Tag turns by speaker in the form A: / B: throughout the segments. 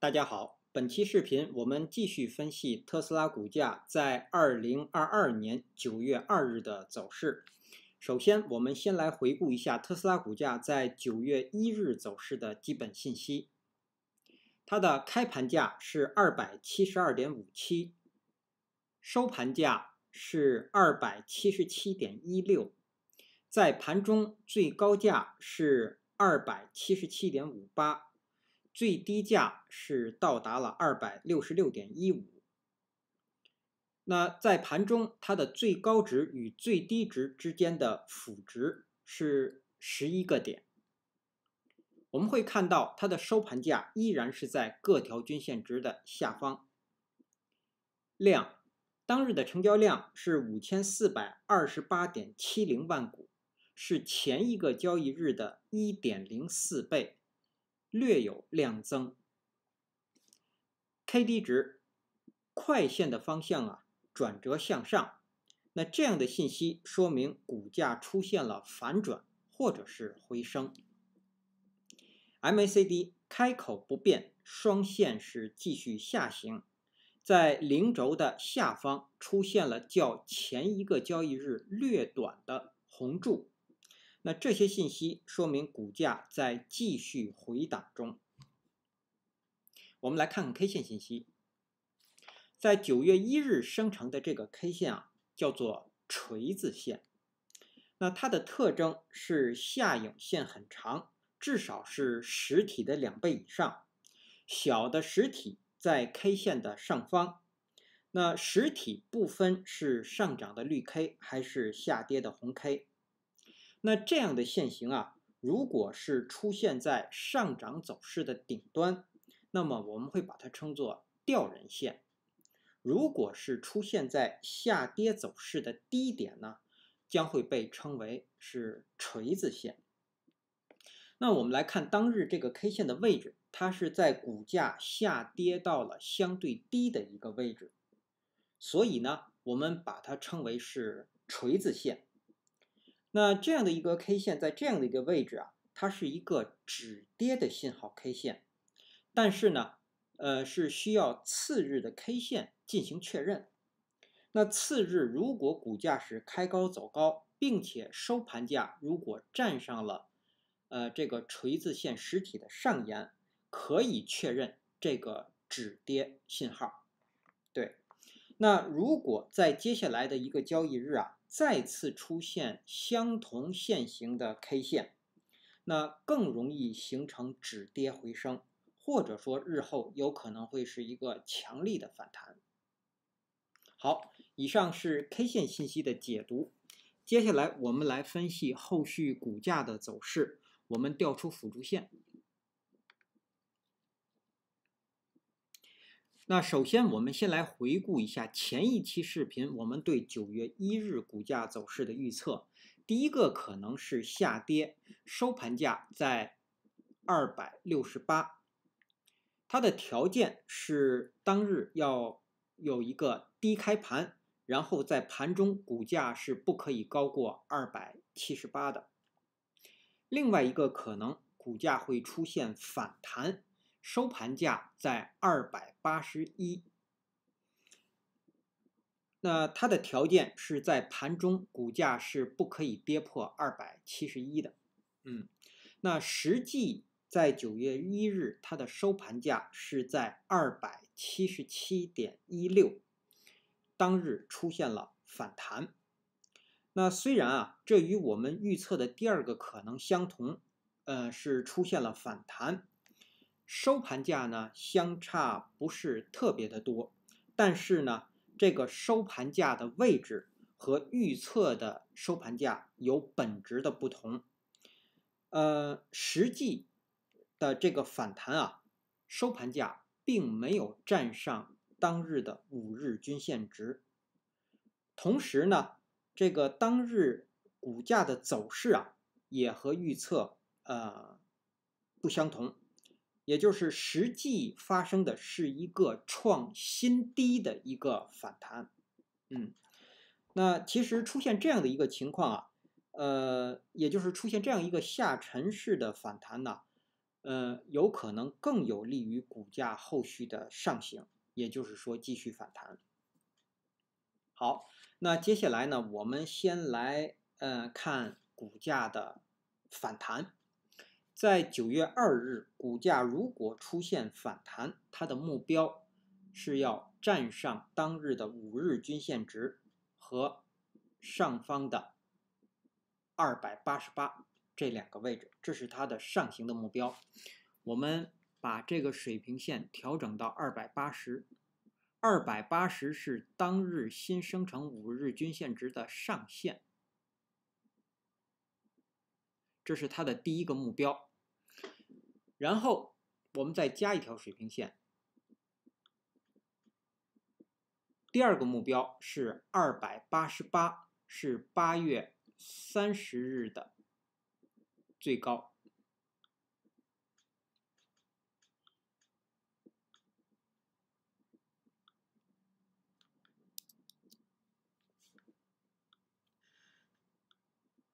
A: 大家好，本期视频我们继续分析特斯拉股价在2022年9月2日的走势。首先，我们先来回顾一下特斯拉股价在9月1日走势的基本信息。它的开盘价是272.57，收盘价是277.16，在盘中最高价是277.58。最低价是到达了266.15。那在盘中，它的最高值与最低值之间的幅值是11个点。我们会看到它的收盘价依然是在各条均线值的下方。量，当日的成交量是5428.70万股，是前一个交易日的 1.04 倍。略有量增。KD 值，快线的方向转折向上，那这样的信息说明股价出现了反转或者是回升。MACD 开口不变，双线是继续下行，在零轴的下方出现了较前一个交易日略短的红柱。那这些信息说明股价在继续回档中。我们来看看 K 线信息，在9月1日生成的这个 K 线叫做锤子线。那它的特征是下影线很长，至少是实体的2倍以上。小的实体在 K 线的上方，那实体不分是上涨的绿 K 还是下跌的红 K。那这样的线型如果是出现在上涨走势的顶端，那么我们会把它称作吊人线。如果是出现在下跌走势的低点呢，将会被称为是锤子线。那我们来看当日这个 K 线的位置，它是在股价下跌到了相对低的一个位置，所以呢，我们把它称为是锤子线。那这样的一个 K 线在这样的一个位置它是一个止跌的信号 K 线，但是呢，是需要次日的 K 线进行确认。那次日如果股价是开高走高，并且收盘价如果站上了这个锤子线实体的上沿，可以确认这个止跌信号。对，那如果在接下来的一个交易日再次出现相同线型的 K 线，那更容易形成止跌回升，或者说日后有可能会是一个强力的反弹。好，以上是 K 线信息的解读。接下来我们来分析后续股价的走势。我们调出辅助线。那首先我们先来回顾一下前一期视频我们对9月1日股价走势的预测。第一个可能是下跌，收盘价在268。它的条件是当日要有一个低开盘，然后在盘中股价是不可以高过278的。另外一个可能，股价会出现反弹，收盘价在281。那它的条件是在盘中股价是不可以跌破271的。那实际在9月1日，它的收盘价是在277.16，当日出现了反弹。那虽然这与我们预测的第二个可能相同，是出现了反弹，收盘价呢相差不是特别的多，但是呢，这个收盘价的位置和预测的收盘价有本质的不同。实际的这个反弹收盘价并没有站上当日的5日均线值，同时呢，这个当日股价的走势也和预测不相同，也就是实际发生的是一个创新低的一个反弹。那其实出现这样的一个情况也就是出现这样一个下沉式的反弹呢，有可能更有利于股价后续的上行，也就是说继续反弹。好，那接下来呢，我们先来看股价的反弹。在9月2日，股价如果出现反弹，它的目标是要站上当日的5日均线值和上方的288这2个位置，这是它的上行的目标。我们把这个水平线调整到280，280是当日新生成5日均线值的上限，这是它的第一个目标。然后我们再加一条水平线，第二个目标是288，是8月30日的最高。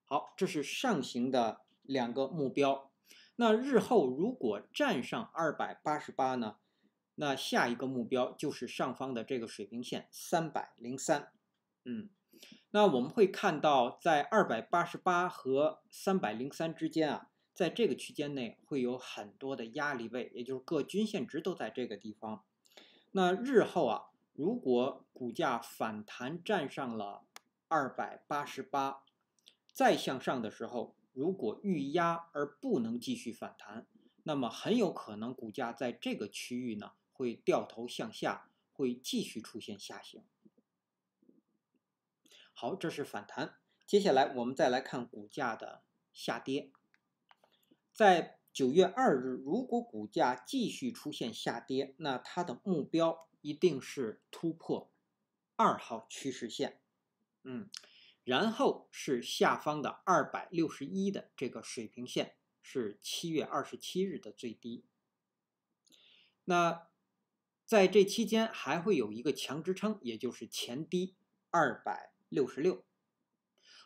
A: 好，这是上行的2个目标。那日后如果站上288呢，那下一个目标就是上方的这个水平线303。那我们会看到在288和303之间啊，在这个区间内会有很多的压力位，也就是各均线值都在这个地方。那日后啊，如果股价反弹站上了288，再向上的时候，如果遇压而不能继续反弹，那么很有可能股价在这个区域呢会掉头向下，会继续出现下行。好，这是反弹。接下来我们再来看股价的下跌。在9月2日，如果股价继续出现下跌，那它的目标一定是突破2号趋势线。然后是下方的261的这个水平线，是7月27日的最低。那在这期间还会有一个强支撑，也就是前低266。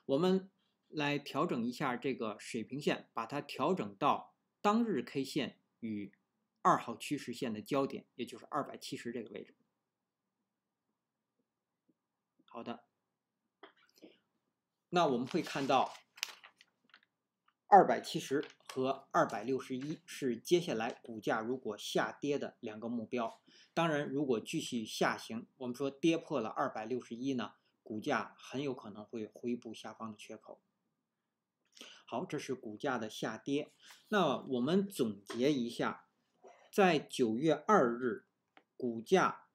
A: 我们来调整一下这个水平线，把它调整到当日 K 线与2号趋势线的交点，也就是270这个位置。好的，那我们会看到270和261是接下来股价如果下跌的2个目标。当然，如果继续下行，我们说跌破了261呢，股价很有可能会回补下方的缺口。好，这是股价的下跌。那我们总结一下，在9月2日，股价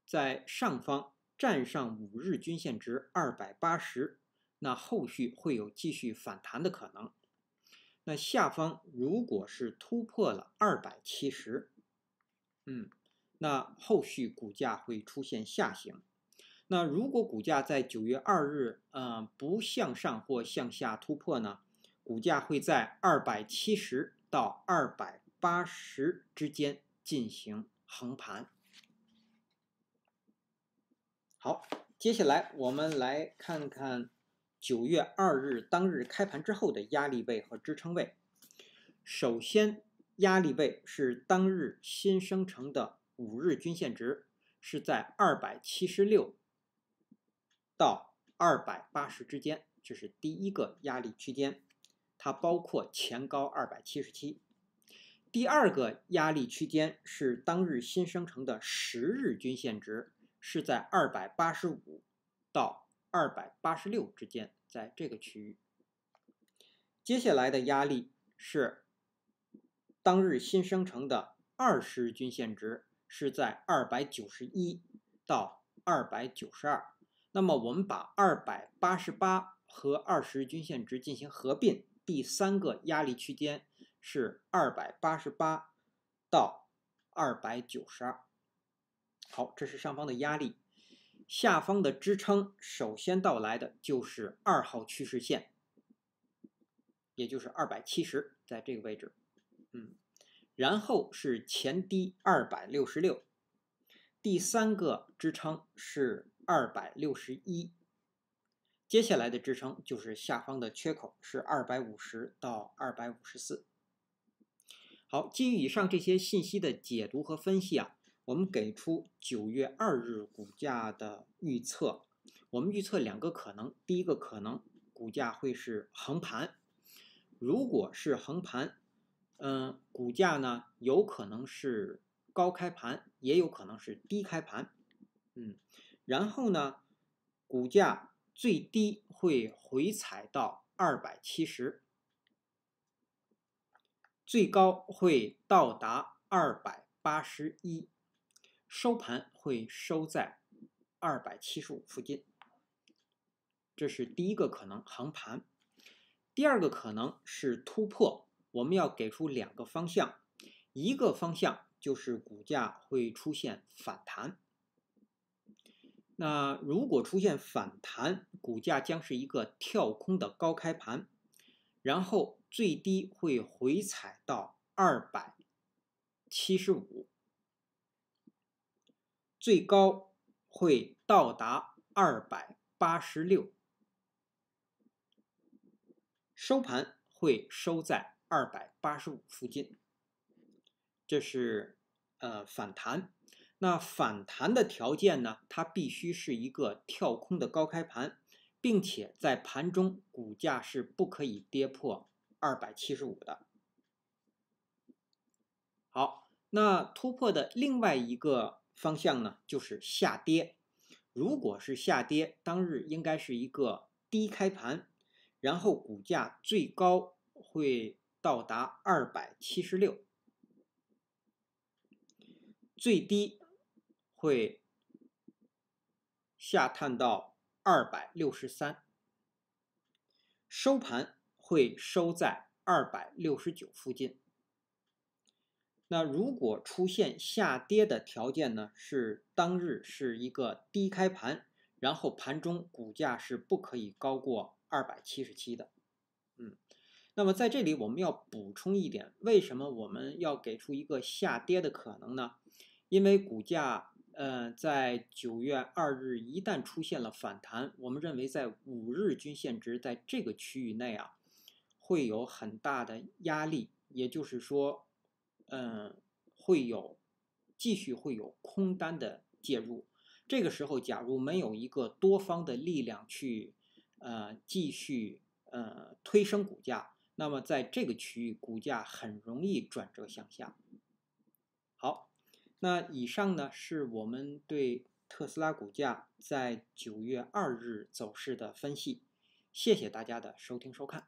A: 在上方站上5日均线值280，那后续会有继续反弹的可能。那下方如果是突破了270，那后续股价会出现下行。那如果股价在9月2日不向上或向下突破呢，股价会在270到280之间进行横盘。好，接下来我们来看看9月2日当日开盘之后的压力位和支撑位。首先，压力位是当日新生成的5日均线值，是在276到280之间，这是第一个压力区间，它包括前高277。第二个压力区间是当日新生成的10日均线值，是在285到286之间，在这个区域。接下来的压力是当日新生成的20日均线值，是在291到292。那么我们把288和20日均线值进行合并，第三个压力区间是288到292。好，这是上方的压力。下方的支撑首先到来的就是2号趋势线，也就是270，在这个位置。然后是前低266，第三个支撑是261，接下来的支撑就是下方的缺口是250到254。好，基于以上这些信息的解读和分析啊，我们给出9月2日股价的预测。我们预测2个可能，第一个可能股价会是横盘，如果是横盘，股价呢有可能是高开盘，也有可能是低开盘，然后呢，股价最低会回踩到270。最高会到达281，收盘会收在275附近。这是第一个可能，横盘。第二个可能是突破，我们要给出2个方向，一个方向就是股价会出现反弹。那如果出现反弹，股价将是一个跳空的高开盘，然后最低会回踩到275，最高会到达286，收盘会收在285附近。这是反弹。那反弹的条件呢？它必须是一个跳空的高开盘，并且在盘中股价是不可以跌破275的。好，那突破的另外一个方向呢，就是下跌。如果是下跌，当日应该是一个低开盘，然后股价最高会到达276，最低会下探到263，收盘会收在269附近。那如果出现下跌的条件呢，是当日是一个低开盘，然后盘中股价是不可以高过277的。那么在这里我们要补充一点，为什么我们要给出一个下跌的可能呢？因为股价在9月2日一旦出现了反弹，我们认为在5日均线值在这个区域内啊，会有很大的压力，也就是说，继续会有空单的介入。这个时候，假如没有一个多方的力量去继续推升股价，那么在这个区域股价很容易转折向下。好，那以上呢是我们对特斯拉股价在9月2日走势的分析，谢谢大家的收听收看。